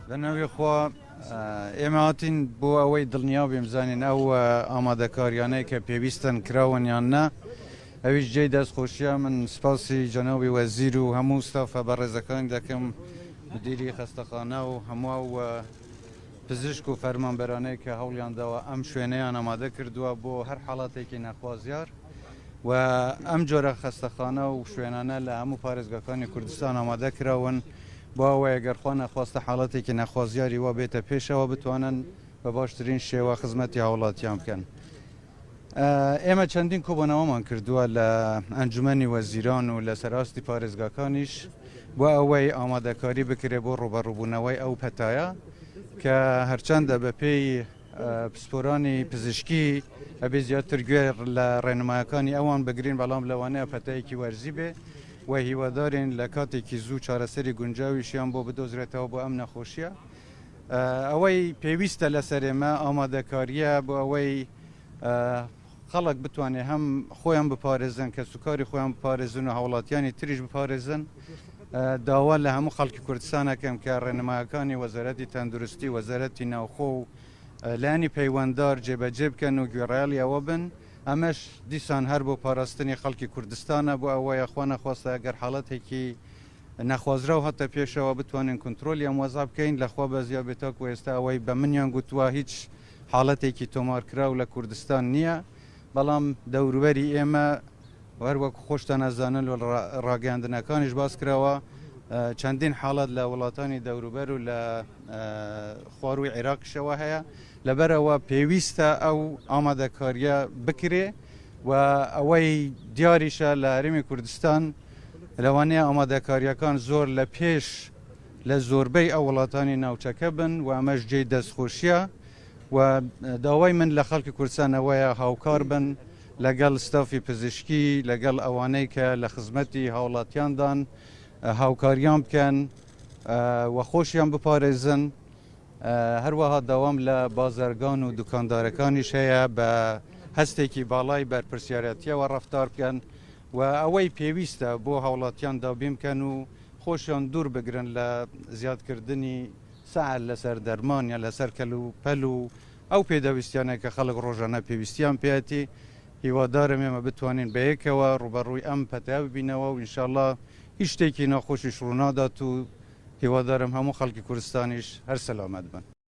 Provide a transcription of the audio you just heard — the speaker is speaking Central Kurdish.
لەنەوەی خوا ئێمە هاتین بۆ ئەوەی دڵنیا بێ بزانین ئەو ئامادەکاریانەی کە پێویستن کراون یان نا. ئەویش جێی دەستخۆشیە من سپاسی جەنابی وەزیر و هەموو ستافە بەڕێزەکانی دەکەم مدیری خەستەخانە و هەموو پزیشک و فەرمانبەرانەی کە هەوڵیان داوە ئەم شوێنەیان ئامادە کردووە بۆ هەر حاڵاتێکی نەخوازیار و ئەم جۆرە خەستەخانە و شوێنانە لە هەموو پارێزگاکانی کوردستان ئامادە کراون بۆ ئەوەیە گەرخوا نەخواستە حاڵاتێکی نەخوازیاری وا بێتە پێشەوە بتوانن بە باشترین شێوە خزمەتی هاوڵاتیان بکەن. ئێمە چەندین کۆبوونەوەمان کردووە لە ئەنجومەنی وەزیران و لە سەراستی پارێزگاکانیش بۆ ئەوەی ئامادەکاری بکرێ بۆ ڕوبەڕووبوونەوەی ئەو پەتایە کە هەرچەندە بە پێی پسپۆرانی پزیشکی ئەبێ زیاتر گوێر لە ڕێنمایەکانی ئەوان بگرین بەڵام لەوانەیە پەتایەکی وەرزی بێ و هیوادارین لە کاتێکی زوو چارەسەری گونجاویشیان بۆ بدۆزرێتەوە بۆ ئەم نەخۆشیە. ئەوەی پێویستە لەسەر ئێمە ئامادەکاریە بۆ ئەوەی خەڵک بتوانێت هەم خۆیان بپارێزن کە سوکاری خۆیان بپارێزن و هاوڵاتیانی تریش بپارێزن. داوا لە هەموو خەڵکی کوردستانەکەم کە ڕێنمایەکانی وەزارەتی تەندروستی وەزارەتی ناوخۆ و لانی پەیوەنددار جێبەجێ بکەن و گوێڕایالی ئەوە بن. ئەمەش دیسان هەر بۆ پاراستنی خەڵکی کوردستانە بۆ ئەوەیە خوا نەخواستە ئەگەر حاڵەتێکی نەخوازرا و هەتە پێشەوە بتوانین کنترۆلی ئەم وەزا بکەین لەخوا بەزیا بێتاکو ئێستا ئەوەی بە منیان گوتووە هیچ حاڵەتێکی تۆمارکراو لە کوردستان نییە بەڵام دەوروبەری ئێمە هەروەکو خۆشتان ئەزانن و ڕاگەاندنەکانیش باس کراوە چەندین حاڵات لە وڵاتانی دەوروبەر و لە خواروی عێراقشەوە هەیە لەبەرەوە پێویستە ئەو ئامادەکاریە بکرێ و ئەوەی دیاریشە لە هەرێمی کوردستان لەوانەیە ئامادەکاریەکان زۆر لە پێش لە زۆربەی ئەو وڵاتانی ناوچەکە بن و ئەمەش جێی دەستخۆشیە و داوای من لە خەڵکی کوردستانەوەیە هاوکار بن لەگەڵ ستافی پزیشکی لەگەڵ ئەوانەی کە لە خزمەتی هاوڵاتیاندان هاوکاریان بکەن و خۆشیان بپارێزن. هەروەها داوام لە بازرگان و دوکاندارەکانیش هەیە بە هەستێکی باڵای بەرپرسیارەتیەوە ڕەفتار بکەن و ئەوەی پێویستە بۆ هاوڵاتیان دابین بکەن و خۆشیان دوور بگرن لە زیادکردنی سەعر لەسەر دەرمان یا لەسەر کەل و پەل و ئەو پێدەویستیانە کە خەڵک ڕۆژانە پێویستیان پێەتی. هیوادارم ئێمە بتوانین بەیەکەوە ڕوبەڕووی ئەم پەتای ببینەوە و ئینشاءالله هیچ شتێکی ناخۆشیش ڕوونادات و هیوادارم هەموو خەڵکی کوردستانیش هەر سەلامەت بن.